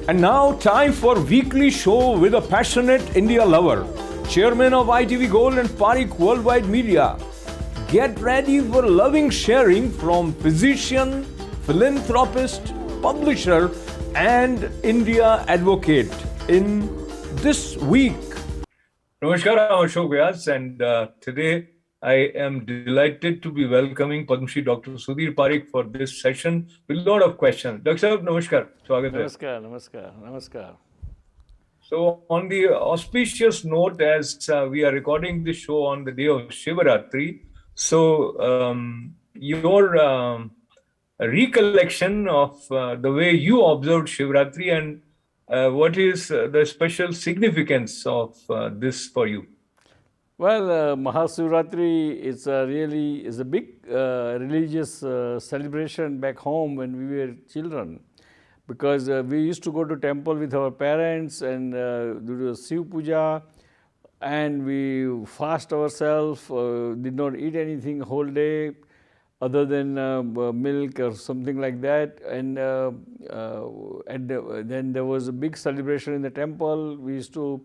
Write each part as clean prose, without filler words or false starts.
And now, time for weekly show with a passionate India lover, chairman of ITV Gold and Parikh Worldwide Media. Get ready for loving sharing from physician, philanthropist, publisher, and India advocate in this week. Namaskar, I'm Ashok Vyas, and today I am delighted to be welcoming Padma Shri Dr. Sudhir Parikh for this session with a lot of questions. Dr. Sahib, namaskar. Namaskar. So, on the auspicious note, as we are recording this show on the day of Shivaratri, so your recollection of the way you observed Shivaratri and what is the special significance of this for you? Well, Mahasivaratri is a big religious celebration back home when we were children, because we used to go to temple with our parents and do the Shiv Puja, and we fast ourselves, did not eat anything whole day other than milk or something like that, and then there was a big celebration in the temple. We used to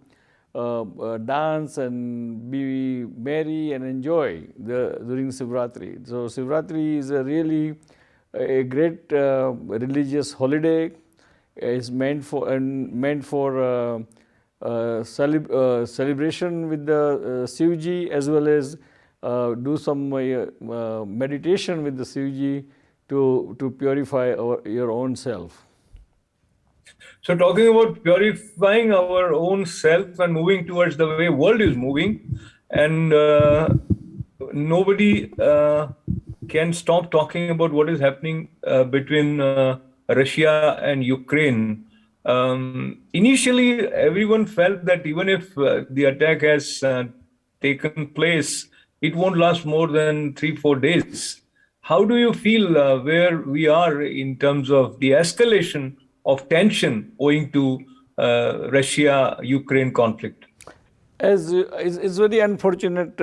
dance and be merry and enjoy during Shivaratri. So Shivaratri is really a great religious holiday. It's meant for celebration with the Shivji, as well as do some meditation with the Shivji to purify your own self. So talking about purifying our own self and moving towards the way world is moving, and nobody can stop talking about what is happening between Russia and Ukraine. Initially, everyone felt that even if the attack has taken place, it won't last more than 3-4 days. How do you feel where we are in terms of the escalation of tension owing to Russia-Ukraine conflict? It's very unfortunate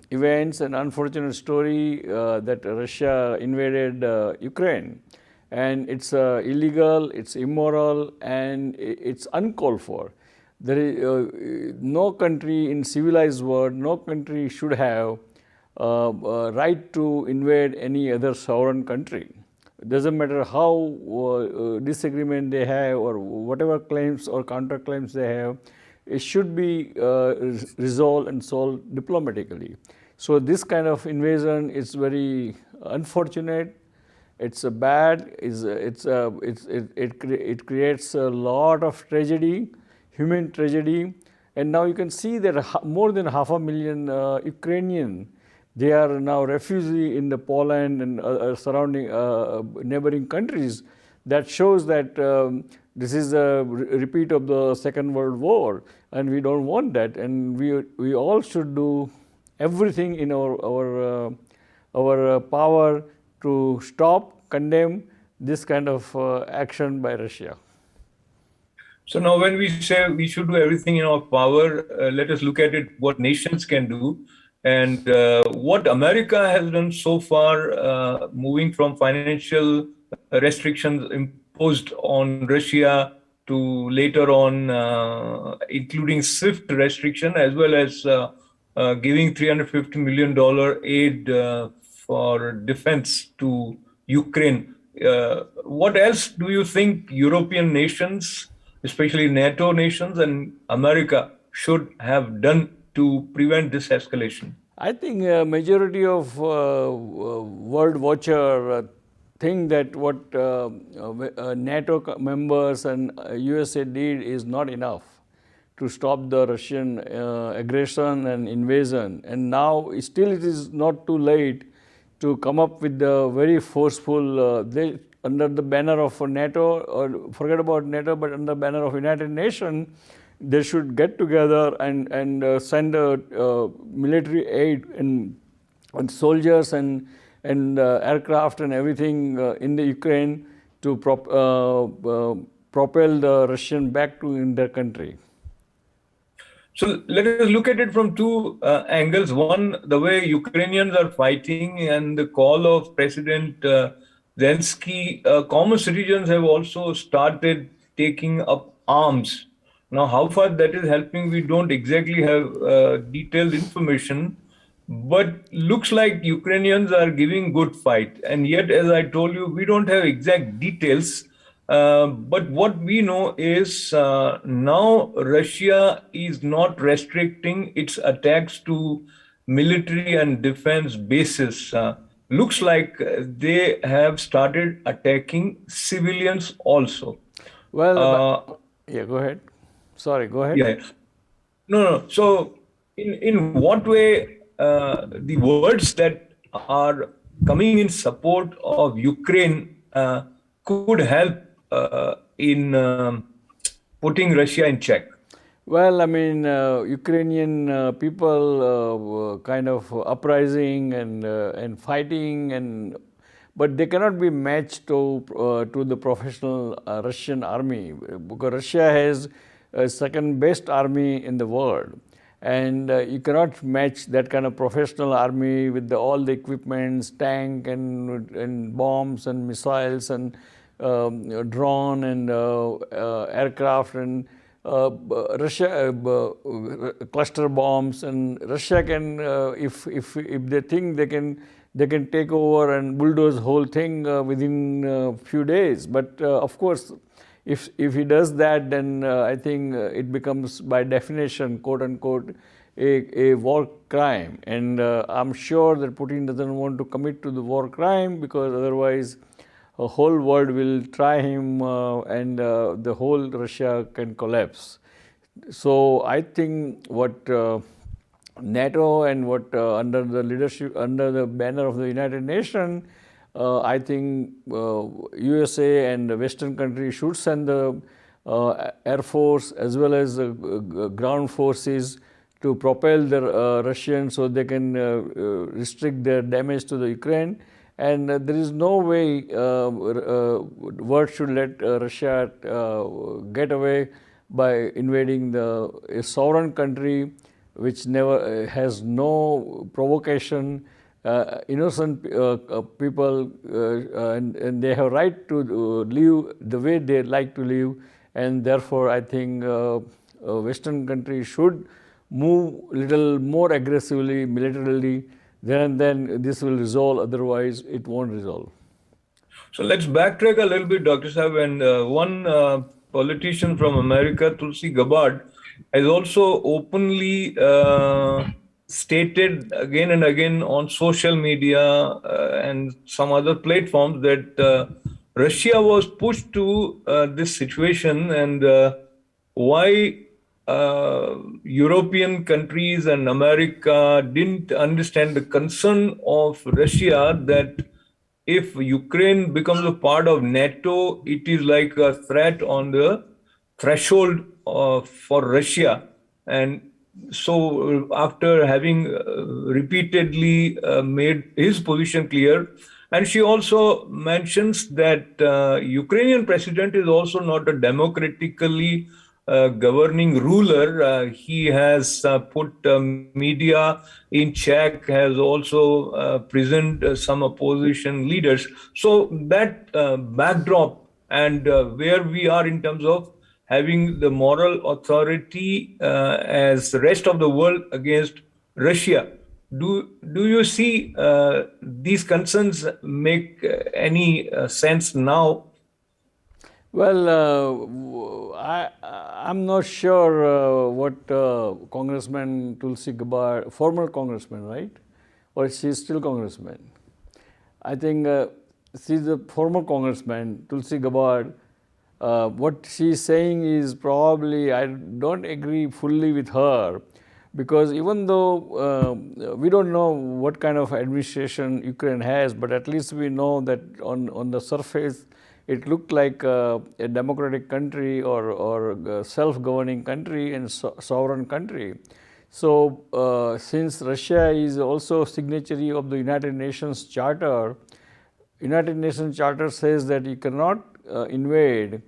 events and unfortunate story that Russia invaded Ukraine, and it's illegal, it's immoral, and it's uncalled for. There is no country in civilized world, no country should have right to invade any other sovereign country. It doesn't matter how disagreement they have or whatever claims or counterclaims they have, it should be resolved and solved diplomatically. So this kind of invasion is very unfortunate. It's bad. It creates a lot of tragedy, human tragedy, and now you can see that more than 500,000 Ukrainian, they are now refugees in the Poland and surrounding neighboring countries. That shows that this is a repeat of the Second World War, and we don't want that. And we all should do everything in our power to stop, condemn this kind of action by Russia. So now when we say we should do everything in our power, let us look at it, what nations can do. And what America has done so far, moving from financial restrictions imposed on Russia to later on including SWIFT restriction, as well as giving $350 million aid for defense to Ukraine. What else do you think European nations, especially NATO nations and America, should have done to prevent this escalation? I think a majority of world watcher think that what NATO members and USA did is not enough to stop the Russian aggression and invasion. And now still it is not too late to come up with the very forceful, under the banner of NATO, or forget about NATO, but under the banner of United Nations, they should get together and send military aid and soldiers and aircraft and everything in the Ukraine to propel the Russian back to in their country. So let us look at it from two angles. One, the way Ukrainians are fighting, and the call of President Zelensky. Common citizens have also started taking up arms. Now, how far that is helping, we don't exactly have detailed information, but looks like Ukrainians are giving good fight. And yet, as I told you, we don't have exact details. But what we know is now Russia is not restricting its attacks to military and defense bases. Looks like they have started attacking civilians also. Well, Uh, yeah, go ahead. Sorry, go ahead. yeah. No, no. So, in what way the words that are coming in support of Ukraine could help in putting Russia in check? Well, I mean, Ukrainian people were kind of uprising and fighting, but they cannot be matched to the professional Russian army, because Russia has a second best army in the world, and you cannot match that kind of professional army with all the equipments, tank and bombs and missiles and drone and aircraft and Russia cluster bombs, and Russia can if they think they can take over and bulldoze whole thing within a few days. But of course, if he does that, then I think it becomes by definition, quote unquote, a war crime. And I'm sure that Putin doesn't want to commit to the war crime, because otherwise the whole world will try him and the whole Russia can collapse. So I think what NATO and what under the leadership, under the banner of the United Nations, I think USA and the Western countries should send the Air Force as well as ground forces to propel the Russians so they can restrict their damage to the Ukraine. And there is no way world should let Russia get away by invading a sovereign country which never has no provocation, innocent people, and they have right to live the way they like to live. And therefore, I think Western countries should move little more aggressively militarily. Then this will resolve. Otherwise, it won't resolve. So let's backtrack a little bit, Dr. Saab. And one politician from America, Tulsi Gabbard, has also openly stated again and again on social media and some other platforms that Russia was pushed to this situation, and why European countries and America didn't understand the concern of Russia, that if Ukraine becomes a part of NATO, it is like a threat on the threshold for Russia. And so, after having repeatedly made his position clear, and she also mentions that Ukrainian president is also not a democratically governing ruler. He has put media in check, has also prisoned some opposition leaders. So that backdrop and where we are in terms of having the moral authority as the rest of the world against Russia. Do you see these concerns make any sense now? Well, I'm not sure what Congressman Tulsi Gabbard, former congressman, right? Or she's still congressman. I think she's a former congressman, Tulsi Gabbard. What she's saying is probably, I don't agree fully with her, because even though we don't know what kind of administration Ukraine has, but at least we know that on the surface, it looked like a democratic country or self-governing country and sovereign country. So since Russia is also signatory of the United Nations Charter, United Nations Charter says that you cannot invade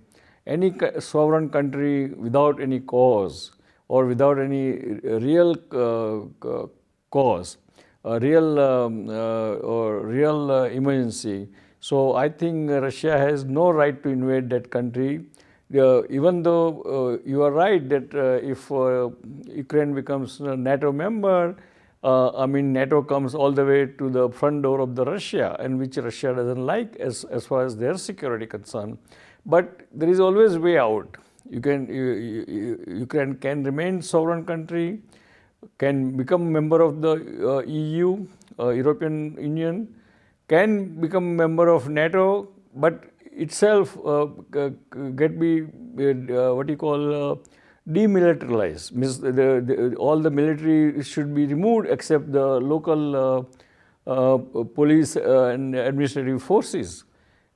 any sovereign country without any cause or without any real cause, real emergency. So I think Russia has no right to invade that country. even though you are right that if Ukraine becomes a NATO member, I mean, NATO comes all the way to the front door of the Russia, and which Russia doesn't like as far as their security concerned. But there is always way out. Ukraine can remain sovereign country, can become a member of the EU, European Union, can become a member of NATO, but itself get be what you call demilitarized. Means all the military should be removed except the local police and administrative forces.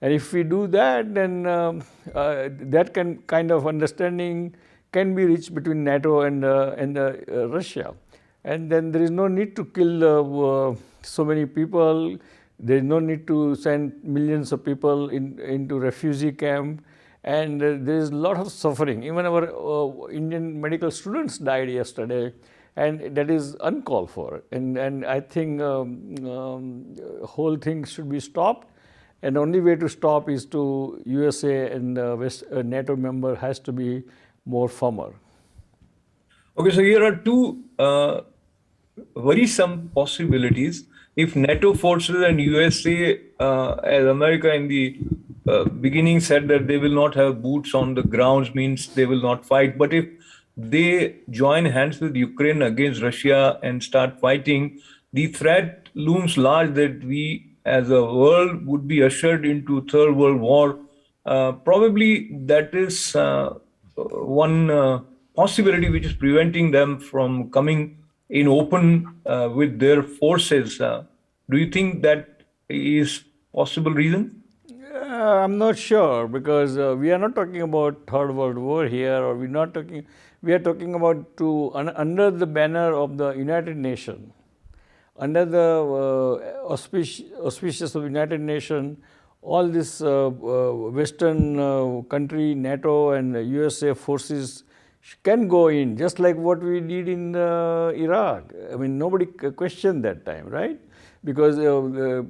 And if we do that, then that kind of understanding can be reached between NATO and Russia. And then there is no need to kill so many people. There is no need to send millions of people into refugee camp. And there is a lot of suffering. Even our Indian medical students died yesterday, and that is uncalled for. And I think whole thing should be stopped. And the only way to stop is to USA and NATO member has to be more firmer. Okay, so here are two worrisome possibilities. If NATO forces and USA, as America in the beginning said that they will not have boots on the grounds, means they will not fight. But if they join hands with Ukraine against Russia and start fighting, the threat looms large that we as a world would be ushered into Third World War. Probably that is one possibility which is preventing them from coming in open with their forces. Do you think that is possible reason? I'm not sure, because we are not talking about Third World War here, or we are talking about under the banner of the United Nations, under the auspicious of United Nations, all this Western country, NATO and USA forces can go in, just like what we did in Iraq. I mean, nobody questioned that time, right? Because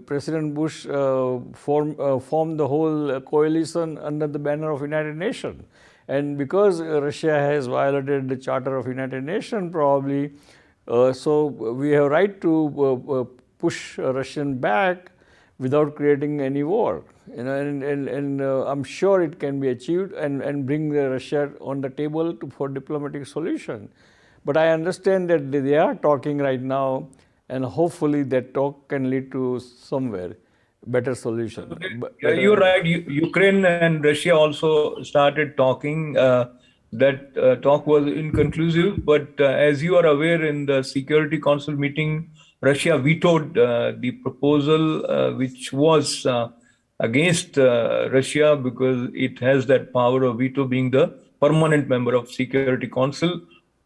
President Bush formed the whole coalition under the banner of United Nations. And because Russia has violated the Charter of United Nations probably, so we have right to push Russian back without creating any war. And I'm sure it can be achieved and bring Russia on the table for diplomatic solution. But I understand that they are talking right now, and hopefully that talk can lead to somewhere better solution. You're right. Ukraine and Russia also started talking. That talk was inconclusive. But as you are aware, in the Security Council meeting, Russia vetoed the proposal, which was against Russia, because it has that power of veto, being the permanent member of Security Council.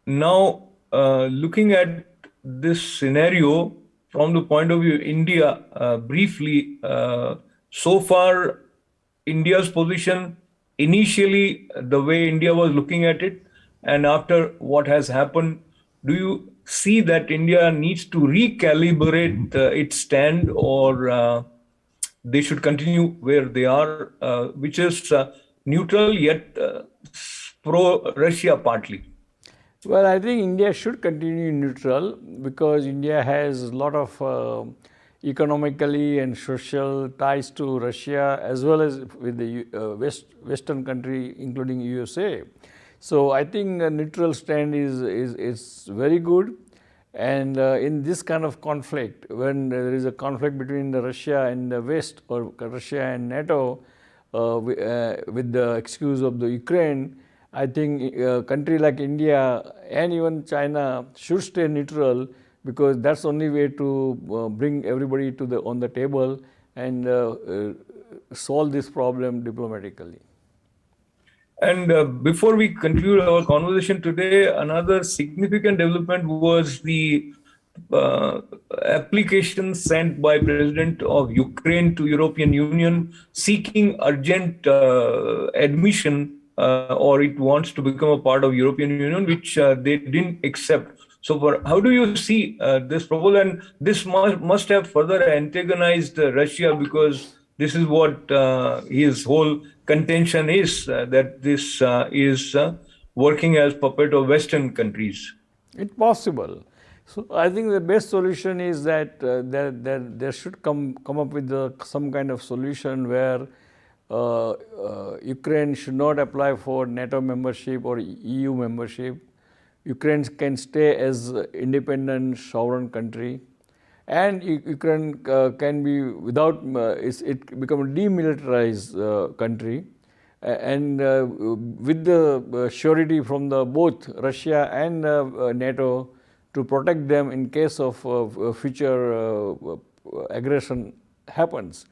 Now, looking at this scenario from the point of view of India, briefly, so far, India's position, initially, the way India was looking at it, and after what has happened, do you see that India needs to recalibrate its stand, or they should continue where they are, which is neutral yet pro-Russia partly? Well, I think India should continue neutral, because India has a lot of economically and social ties to Russia, as well as with the Western country, including USA. So I think a neutral stand is very good. And in this kind of conflict, when there is a conflict between the Russia and the West, or Russia and NATO, with the excuse of the Ukraine, I think a country like India and even China should stay neutral, because that's the only way to bring everybody on the table and solve this problem diplomatically. And before we conclude our conversation today, another significant development was the application sent by President of Ukraine to European Union seeking urgent admission, or it wants to become a part of European Union, which they didn't accept. So how do you see this proposal? And this must have further antagonized Russia, because This is what his whole contention is, that this is working as puppet of Western countries. It's possible. So I think the best solution is that there should come up with some kind of solution where Ukraine should not apply for NATO membership or EU membership. Ukraine can stay as independent sovereign country, and Ukraine can be without it become a demilitarized country, and with the surety from the both Russia and NATO to protect them in case of future aggression happens.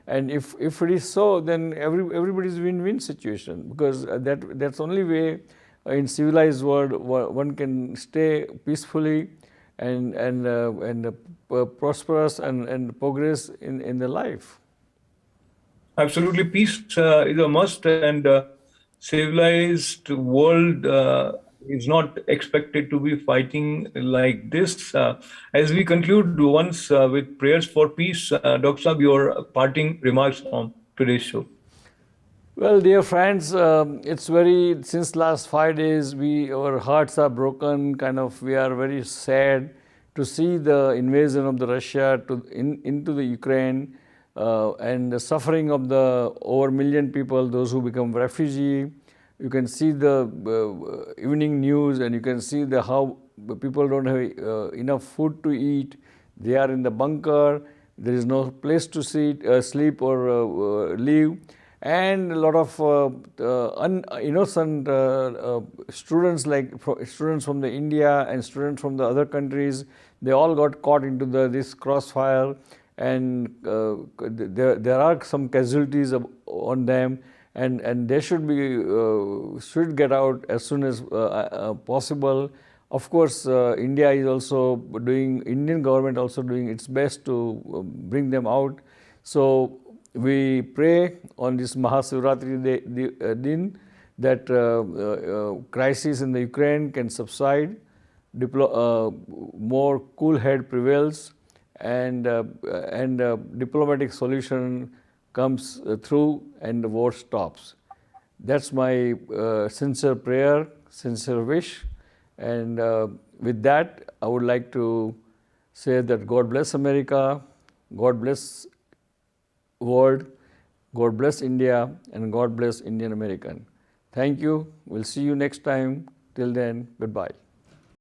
And if it is so, then everybody's win-win situation, because that's only way in civilized world one can stay peacefully and prosperous and progress in the life. Absolutely, peace is a must, and civilized world is not expected to be fighting like this. As we conclude once with prayers for peace, Dr. Saab, your parting remarks on today's show. Well, dear friends, it's since last 5 days, our hearts are broken, we are very sad to see the invasion of the Russia into the Ukraine, and the suffering of the over 1 million people, those who become refugee. You can see the evening news, and you can see how people don't have enough food to eat. They are in the bunker. There is no place to sleep or live. And a lot of innocent students, like students from the India and students from the other countries, they all got caught into this crossfire, and there are some casualties on them, and they should get out as soon as possible. Of course, Indian government also doing its best to bring them out. So we pray on this Mahasivaratri din that crisis in the Ukraine can subside, more cool head prevails, and diplomatic solution comes through, and the war stops. That's my sincere prayer, sincere wish, and with that, I would like to say that God bless America, God bless world, God bless India, and God bless Indian American. Thank you. We'll see you next time. Till then, goodbye.